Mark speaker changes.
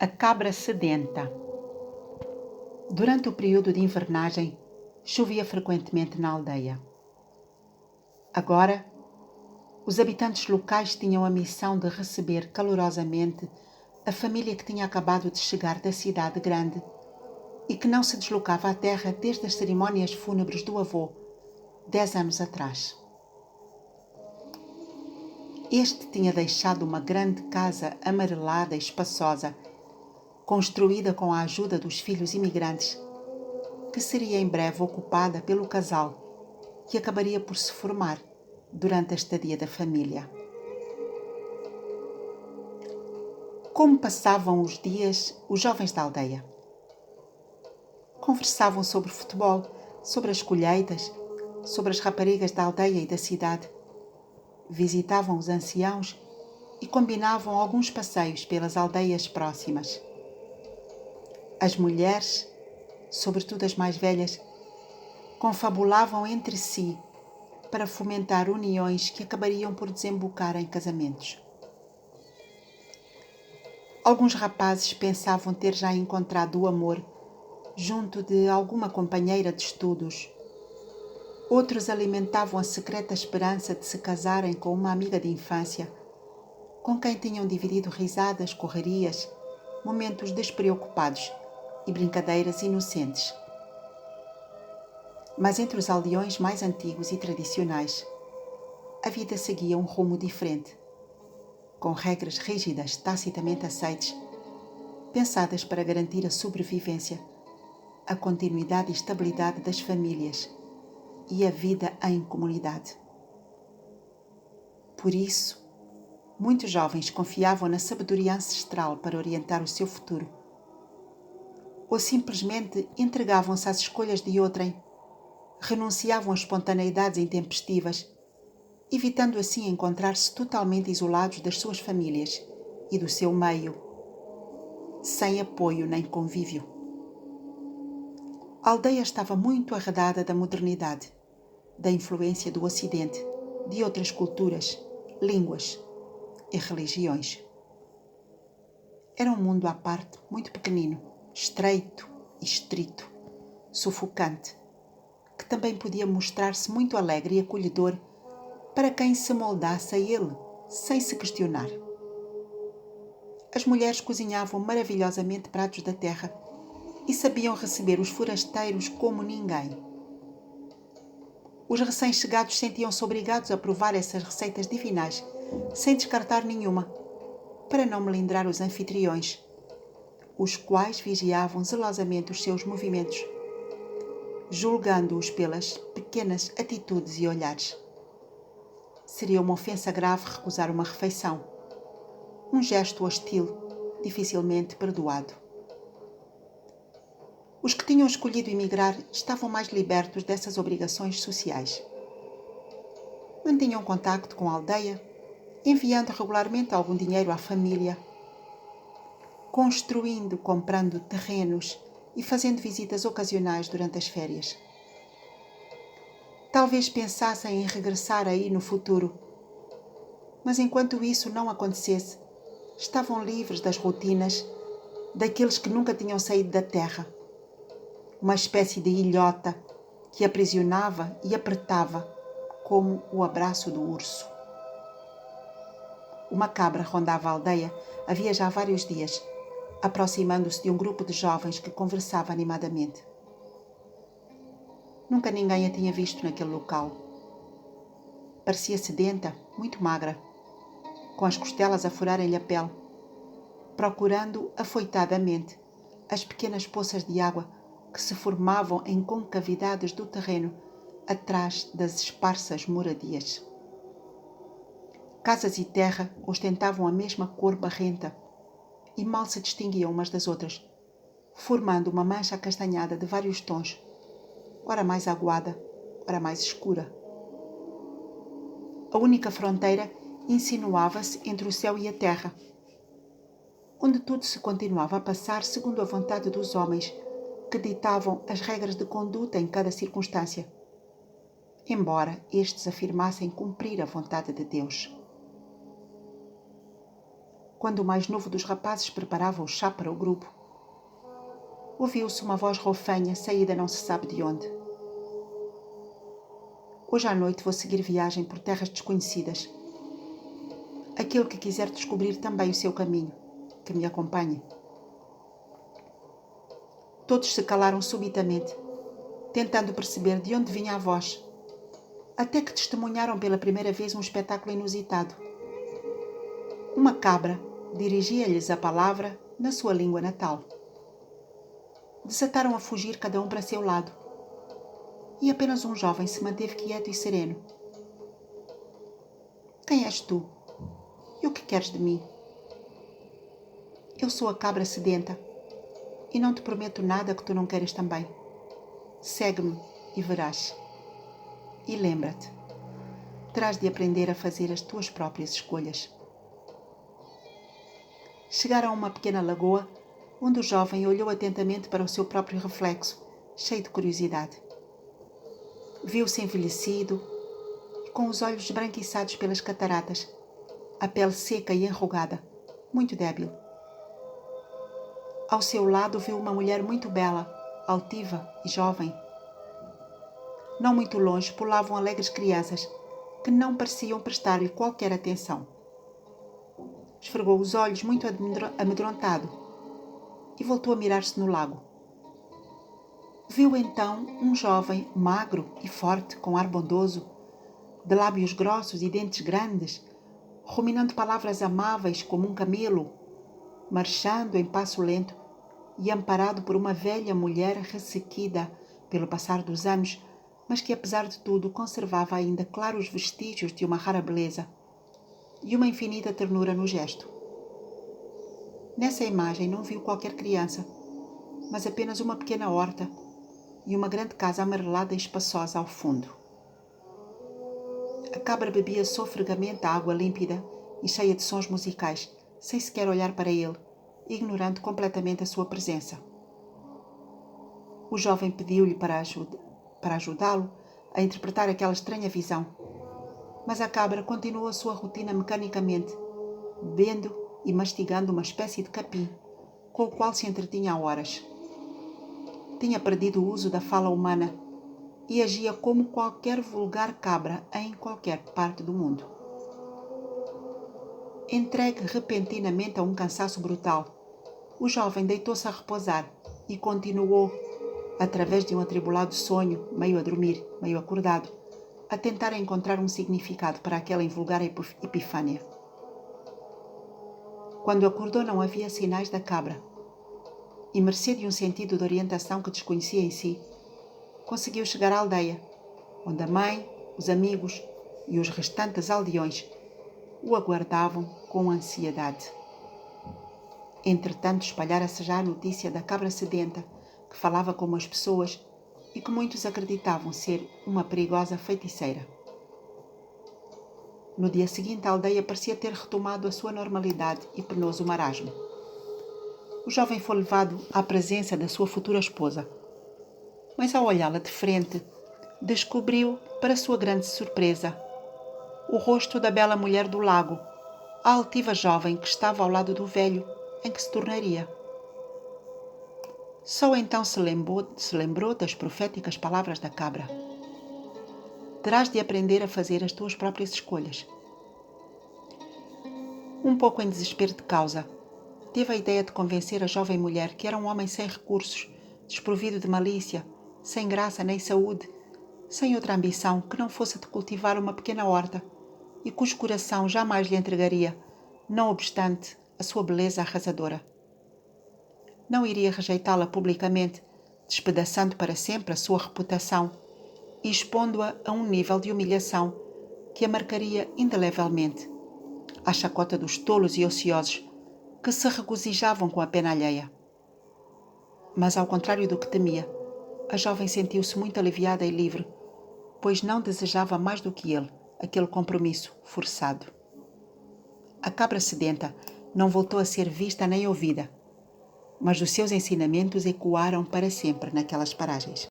Speaker 1: A cabra sedenta. Durante o período de invernagem, chovia frequentemente na aldeia. Agora, os habitantes locais tinham a missão de receber calorosamente a família que tinha acabado de chegar da cidade grande e que não se deslocava à terra desde as cerimónias fúnebres do avô, 10 anos atrás. Este tinha deixado uma grande casa amarelada e espaçosa, construída com a ajuda dos filhos imigrantes, que seria em breve ocupada pelo casal, que acabaria por se formar durante a estadia da família. Como passavam os dias os jovens da aldeia? Conversavam sobre futebol, sobre as colheitas, sobre as raparigas da aldeia e da cidade. Visitavam os anciãos e combinavam alguns passeios pelas aldeias próximas. As mulheres, sobretudo as mais velhas, confabulavam entre si para fomentar uniões que acabariam por desembocar em casamentos. Alguns rapazes pensavam ter já encontrado o amor junto de alguma companheira de estudos. Outros alimentavam a secreta esperança de se casarem com uma amiga de infância, com quem tinham dividido risadas, correrias, momentos despreocupados e brincadeiras inocentes. Mas entre os aldeões mais antigos e tradicionais, a vida seguia um rumo diferente, com regras rígidas, tacitamente aceites, pensadas para garantir a sobrevivência, a continuidade e estabilidade das famílias e a vida em comunidade. Por isso, muitos jovens confiavam na sabedoria ancestral para orientar o seu futuro, ou simplesmente entregavam-se às escolhas de outrem, renunciavam a espontaneidades intempestivas, evitando assim encontrar-se totalmente isolados das suas famílias e do seu meio, sem apoio nem convívio. A aldeia estava muito arredada da modernidade, da influência do Ocidente, de outras culturas, línguas e religiões. Era um mundo à parte, muito pequenino, estreito e estrito, sufocante, que também podia mostrar-se muito alegre e acolhedor para quem se moldasse a ele, sem se questionar. As mulheres cozinhavam maravilhosamente pratos da terra e sabiam receber os forasteiros como ninguém. Os recém-chegados sentiam-se obrigados a provar essas receitas divinais, sem descartar nenhuma, para não melindrar os anfitriões, os quais vigiavam zelosamente os seus movimentos, julgando-os pelas pequenas atitudes e olhares. Seria uma ofensa grave recusar uma refeição, um gesto hostil, dificilmente perdoado. Os que tinham escolhido emigrar estavam mais libertos dessas obrigações sociais. Mantinham contacto com a aldeia, enviando regularmente algum dinheiro à família, construindo, comprando terrenos e fazendo visitas ocasionais durante as férias. Talvez pensassem em regressar aí no futuro, mas enquanto isso não acontecesse, estavam livres das rotinas daqueles que nunca tinham saído da terra, uma espécie de ilhota que aprisionava e apertava como o abraço do urso. Uma cabra rondava a aldeia havia já vários dias, aproximando-se de um grupo de jovens que conversava animadamente. Nunca ninguém a tinha visto naquele local. Parecia sedenta, muito magra, com as costelas a furarem-lhe a pele, procurando afoitadamente as pequenas poças de água que se formavam em concavidades do terreno atrás das esparsas moradias. Casas e terra ostentavam a mesma cor barrenta e mal se distinguiam umas das outras, formando uma mancha acastanhada de vários tons, ora mais aguada, ora mais escura. A única fronteira insinuava-se entre o céu e a terra, onde tudo se continuava a passar segundo a vontade dos homens, que ditavam as regras de conduta em cada circunstância, embora estes afirmassem cumprir a vontade de Deus. quando o mais novo dos rapazes preparava o chá para o grupo, ouviu-se uma voz rofanha saída não se sabe de onde. Hoje à noite vou seguir viagem por terras desconhecidas. Aquele que quiser descobrir também o seu caminho, que me acompanhe. Todos se calaram subitamente, tentando perceber de onde vinha a voz, até que testemunharam pela primeira vez um espetáculo inusitado. Uma cabra dirigia-lhes a palavra na sua língua natal. Desataram a fugir cada um para seu lado, e apenas um jovem se manteve quieto e sereno. Quem és tu? E o que queres de mim? Eu sou a cabra sedenta, e não te prometo nada que tu não queres também. Segue-me e verás. E lembra-te, terás de aprender a fazer as tuas próprias escolhas. Chegaram a uma pequena lagoa, onde o jovem olhou atentamente para o seu próprio reflexo, cheio de curiosidade. Viu-se envelhecido, com os olhos esbranquiçados pelas cataratas, a pele seca e enrugada, muito débil. Ao seu lado viu uma mulher muito bela, altiva e jovem. Não muito longe pulavam alegres crianças, que não pareciam prestar-lhe qualquer atenção. Esfregou os olhos muito amedrontado e voltou a mirar-se no lago. Viu então um jovem magro e forte, com ar bondoso, de lábios grossos e dentes grandes, ruminando palavras amáveis como um camelo, marchando em passo lento e amparado por uma velha mulher ressequida pelo passar dos anos, mas que apesar de tudo conservava ainda claros vestígios de uma rara beleza e uma infinita ternura no gesto. Nessa imagem não viu qualquer criança, mas apenas uma pequena horta e uma grande casa amarelada e espaçosa ao fundo. A cabra bebia sofregamente a água límpida e cheia de sons musicais, sem sequer olhar para ele, ignorando completamente a sua presença. O jovem pediu-lhe para ajudá-lo a interpretar aquela estranha visão, mas a cabra continuou a sua rotina mecanicamente, bebendo e mastigando uma espécie de capim, com o qual se entretinha há horas. Tinha perdido o uso da fala humana e agia como qualquer vulgar cabra em qualquer parte do mundo. Entregue repentinamente a um cansaço brutal, o jovem deitou-se a repousar e continuou, através de um atribulado sonho, meio a dormir, meio acordado, a tentar encontrar um significado para aquela invulgar epifânia. Quando acordou não havia sinais da cabra, e mercê de um sentido de orientação que desconhecia em si, conseguiu chegar à aldeia, onde a mãe, os amigos e os restantes aldeões o aguardavam com ansiedade. Entretanto, espalhara-se já a notícia da cabra sedenta, que falava como as pessoas e que muitos acreditavam ser uma perigosa feiticeira. No dia seguinte, a aldeia parecia ter retomado a sua normalidade e penoso marasmo. O jovem foi levado à presença da sua futura esposa, mas ao olhá-la de frente, descobriu, para sua grande surpresa, o rosto da bela mulher do lago, a altiva jovem que estava ao lado do velho, em que se tornaria. Só então se lembrou das proféticas palavras da cabra. Terás de aprender a fazer as tuas próprias escolhas. Um pouco em desespero de causa, teve a ideia de convencer a jovem mulher que era um homem sem recursos, desprovido de malícia, sem graça nem saúde, sem outra ambição que não fosse de cultivar uma pequena horta e cujo coração jamais lhe entregaria, não obstante a sua beleza arrasadora. Não iria rejeitá-la publicamente, despedaçando para sempre a sua reputação e expondo-a a um nível de humilhação que a marcaria indelevelmente, à chacota dos tolos e ociosos que se regozijavam com a pena alheia. Mas, ao contrário do que temia, a jovem sentiu-se muito aliviada e livre, pois não desejava mais do que ele aquele compromisso forçado. A cabra sedenta não voltou a ser vista nem ouvida, mas os seus ensinamentos ecoaram para sempre naquelas paragens.